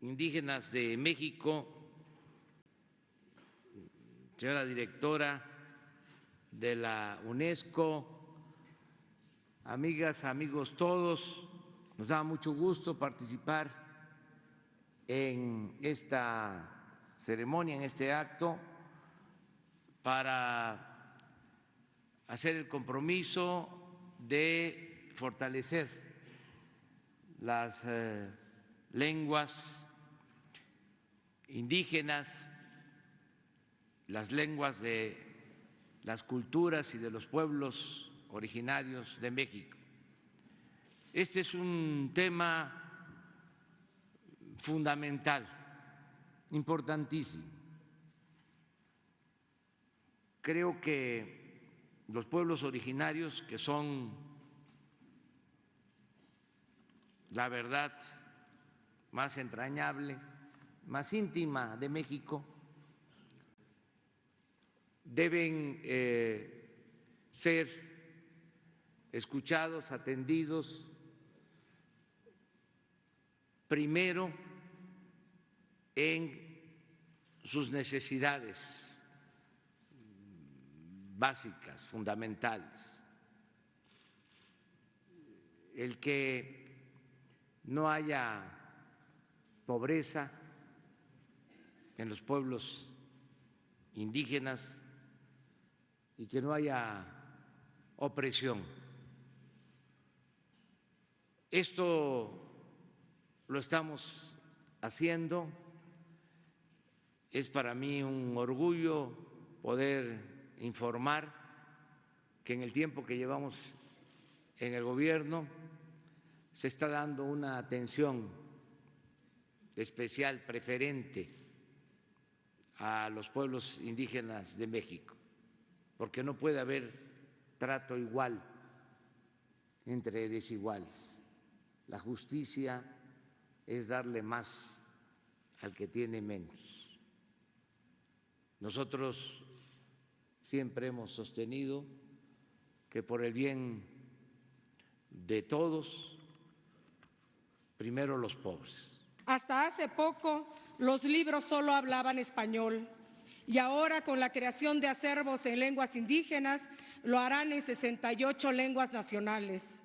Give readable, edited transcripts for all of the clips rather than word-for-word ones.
Indígenas de México, señora directora de la UNESCO, amigas, amigos todos, nos da mucho gusto participar en esta ceremonia, en este acto, para hacer el compromiso de fortalecer las lenguas indígenas, las lenguas de las culturas y de los pueblos originarios de México. Este es un tema fundamental, importantísimo. Creo que los pueblos originarios, que son la verdad más entrañable, más íntima de México, deben ser escuchados, atendidos primero en sus necesidades básicas, fundamentales. El que no haya pobreza en los pueblos indígenas y que no haya opresión. Esto lo estamos haciendo. Es para mí un orgullo poder informar que en el tiempo que llevamos en el gobierno se está dando una atención especial, preferente a los pueblos indígenas de México, porque no puede haber trato igual entre desiguales. La justicia es darle más al que tiene menos. Nosotros siempre hemos sostenido que por el bien de todos, primero los pobres. Hasta hace poco los libros solo hablaban español y ahora con la creación de acervos en lenguas indígenas lo harán en 68 lenguas nacionales.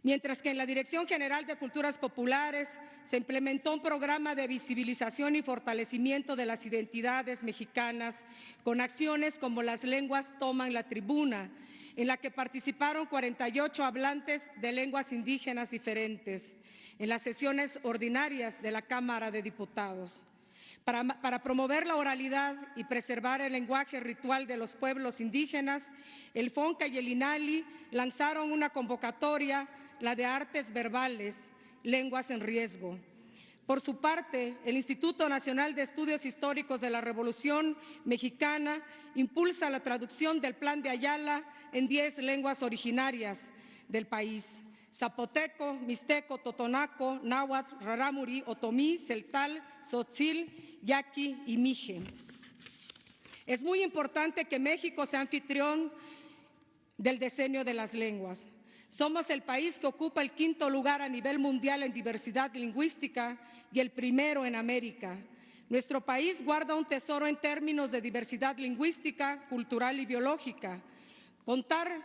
Mientras que en la Dirección General de Culturas Populares se implementó un programa de visibilización y fortalecimiento de las identidades mexicanas con acciones como Las Lenguas Toman la Tribuna, en la que participaron 48 hablantes de lenguas indígenas diferentes en las sesiones ordinarias de la Cámara de Diputados. Para promover la oralidad y preservar el lenguaje ritual de los pueblos indígenas, el FONCA y el INALI lanzaron una convocatoria, la de Artes Verbales, Lenguas en Riesgo. Por su parte, el Instituto Nacional de Estudios Históricos de la Revolución Mexicana impulsa la traducción del Plan de Ayala en 10 lenguas originarias del país: zapoteco, mixteco, totonaco, náhuatl, rarámuri, otomí, celtal, tzotzil, yaqui y mije. Es muy importante que México sea anfitrión del Decenio de las Lenguas. Somos el país que ocupa el 5º lugar a nivel mundial en diversidad lingüística y el primero en América. Nuestro país guarda un tesoro en términos de diversidad lingüística, cultural y biológica. Contar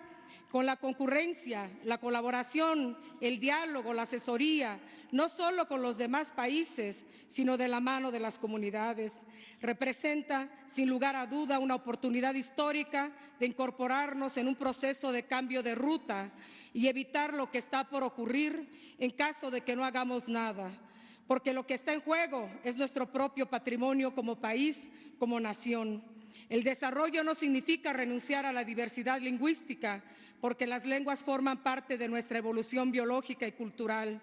con la concurrencia, la colaboración, el diálogo, la asesoría, no solo con los demás países, sino de la mano de las comunidades, representa, sin lugar a duda, una oportunidad histórica de incorporarnos en un proceso de cambio de ruta y evitar lo que está por ocurrir en caso de que no hagamos nada, porque lo que está en juego es nuestro propio patrimonio como país, como nación. El desarrollo no significa renunciar a la diversidad lingüística, porque las lenguas forman parte de nuestra evolución biológica y cultural.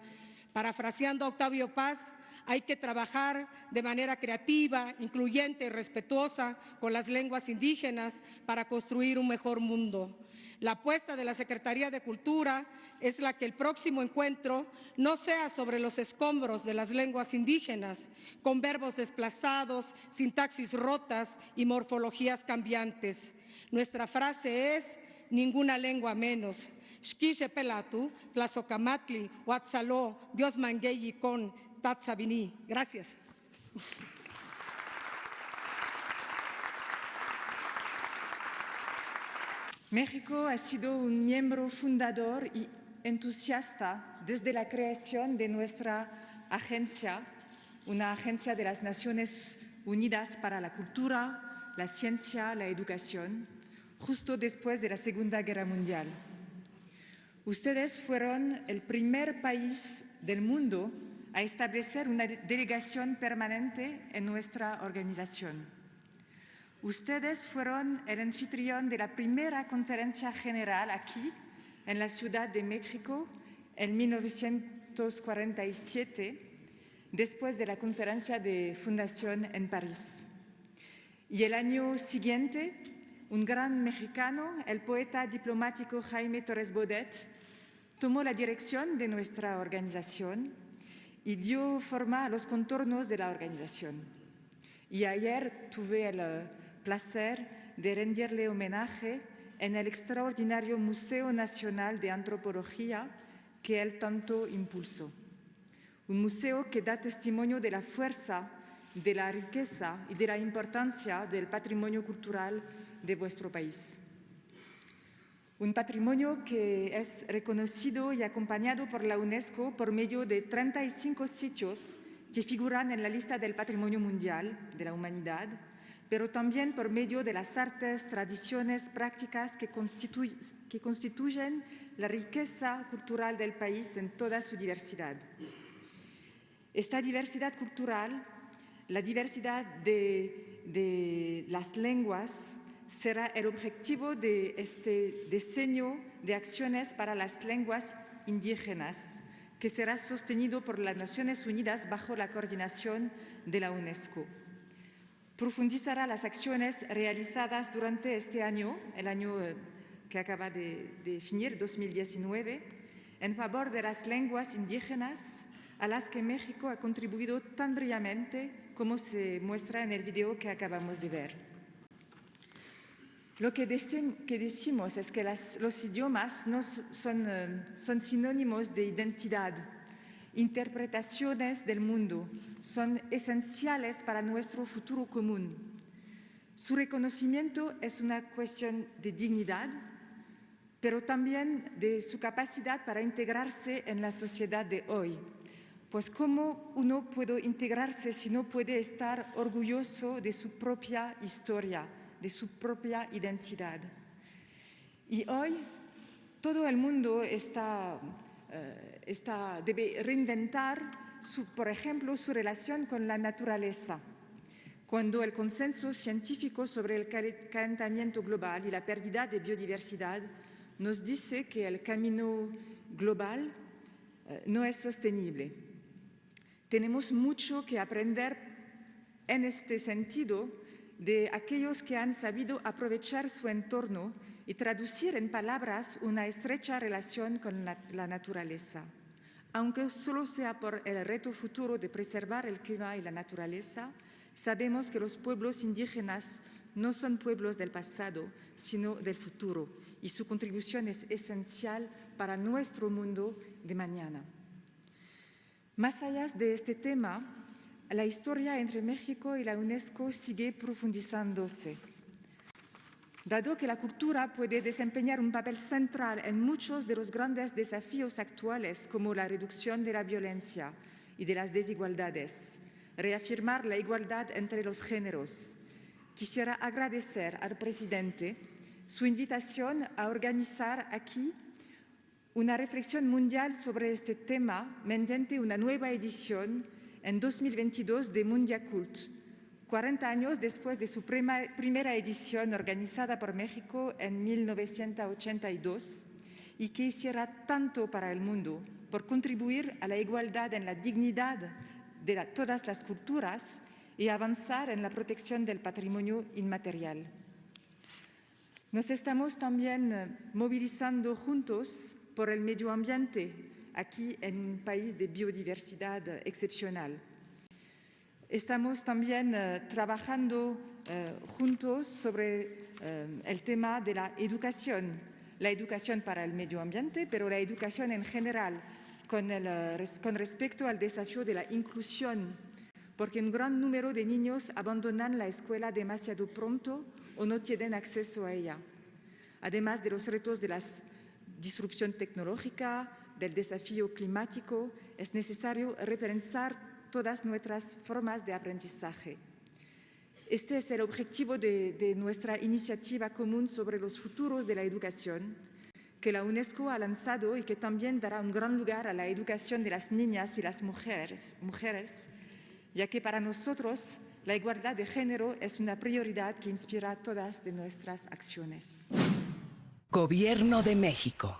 Parafraseando a Octavio Paz, hay que trabajar de manera creativa, incluyente y respetuosa con las lenguas indígenas para construir un mejor mundo. La apuesta de la Secretaría de Cultura es la que el próximo encuentro no sea sobre los escombros de las lenguas indígenas, con verbos desplazados, sintaxis rotas y morfologías cambiantes. Nuestra frase es: ninguna lengua menos. Xquixe pelatu, tlazocamatli, huatzaló, Dios mangueyi con, Tatsabini. Gracias. México ha sido un miembro fundador y entusiasta desde la creación de nuestra agencia, una agencia de las Naciones Unidas para la Cultura, la Ciencia, la Educación, justo después de la Segunda Guerra Mundial. Ustedes fueron el primer país del mundo a establecer una delegación permanente en nuestra organización. Ustedes fueron el anfitrión de la primera conferencia general aquí, en la Ciudad de México, en 1947, después de la conferencia de fundación en París. Y el año siguiente, un gran mexicano, el poeta diplomático Jaime Torres Bodet, tomó la dirección de nuestra organización y dio forma a los contornos de la organización. Y ayer tuve el placer de rendirle homenaje en el extraordinario Museo Nacional de Antropología que él tanto impulsó. Un museo que da testimonio de la fuerza, de la riqueza y de la importancia del patrimonio cultural de vuestro país. Un patrimonio que es reconocido y acompañado por la UNESCO por medio de 35 sitios que figuran en la lista del Patrimonio Mundial de la Humanidad, pero también por medio de las artes, tradiciones, prácticas que constituyen la riqueza cultural del país en toda su diversidad. Esta diversidad cultural, la diversidad de las lenguas, será el objetivo de este diseño de acciones para las lenguas indígenas, que será sostenido por las Naciones Unidas bajo la coordinación de la UNESCO. Profundizará las acciones realizadas durante este año, el año que acaba de finir, 2019, en favor de las lenguas indígenas, a las que México ha contribuido tan brillantemente como se muestra en el video que acabamos de ver. Lo que decimos es que los idiomas no son sinónimos de identidad, interpretaciones del mundo, son esenciales para nuestro futuro común. Su reconocimiento es una cuestión de dignidad, pero también de su capacidad para integrarse en la sociedad de hoy. Pues ¿cómo uno puede integrarse si no puede estar orgulloso de su propia historia, de su propia identidad? Y hoy todo el mundo debe reinventar, por ejemplo, su relación con la naturaleza, cuando el consenso científico sobre el calentamiento global y la pérdida de biodiversidad nos dice que el camino global no es sostenible. Tenemos mucho que aprender en este sentido de aquellos que han sabido aprovechar su entorno y traducir en palabras una estrecha relación con la naturaleza. Aunque solo sea por el reto futuro de preservar el clima y la naturaleza, sabemos que los pueblos indígenas no son pueblos del pasado, sino del futuro, y su contribución es esencial para nuestro mundo de mañana. Más allá de este tema, la historia entre México y la UNESCO sigue profundizándose. Dado que la cultura puede desempeñar un papel central en muchos de los grandes desafíos actuales, como la reducción de la violencia y de las desigualdades, reafirmar la igualdad entre los géneros, quisiera agradecer al presidente su invitación a organizar aquí una reflexión mundial sobre este tema mediante una nueva edición en 2022 de Mundiacult, 40 años después de su primera edición organizada por México en 1982 y que hiciera tanto para el mundo por contribuir a la igualdad en la dignidad de todas las culturas y avanzar en la protección del patrimonio inmaterial. Nos estamos también movilizando juntos por el medio ambiente, aquí en un país de biodiversidad excepcional. Estamos también trabajando juntos sobre el tema de la educación para el medio ambiente, pero la educación en general, con respecto al desafío de la inclusión, porque un gran número de niños abandonan la escuela demasiado pronto o no tienen acceso a ella. Además de los retos de la disrupción tecnológica, del desafío climático, es necesario repensar todas nuestras formas de aprendizaje. Este es el objetivo de nuestra iniciativa común sobre los futuros de la educación, que la UNESCO ha lanzado y que también dará un gran lugar a la educación de las niñas y las mujeres, ya que para nosotros la igualdad de género es una prioridad que inspira todas de nuestras acciones. Gobierno de México.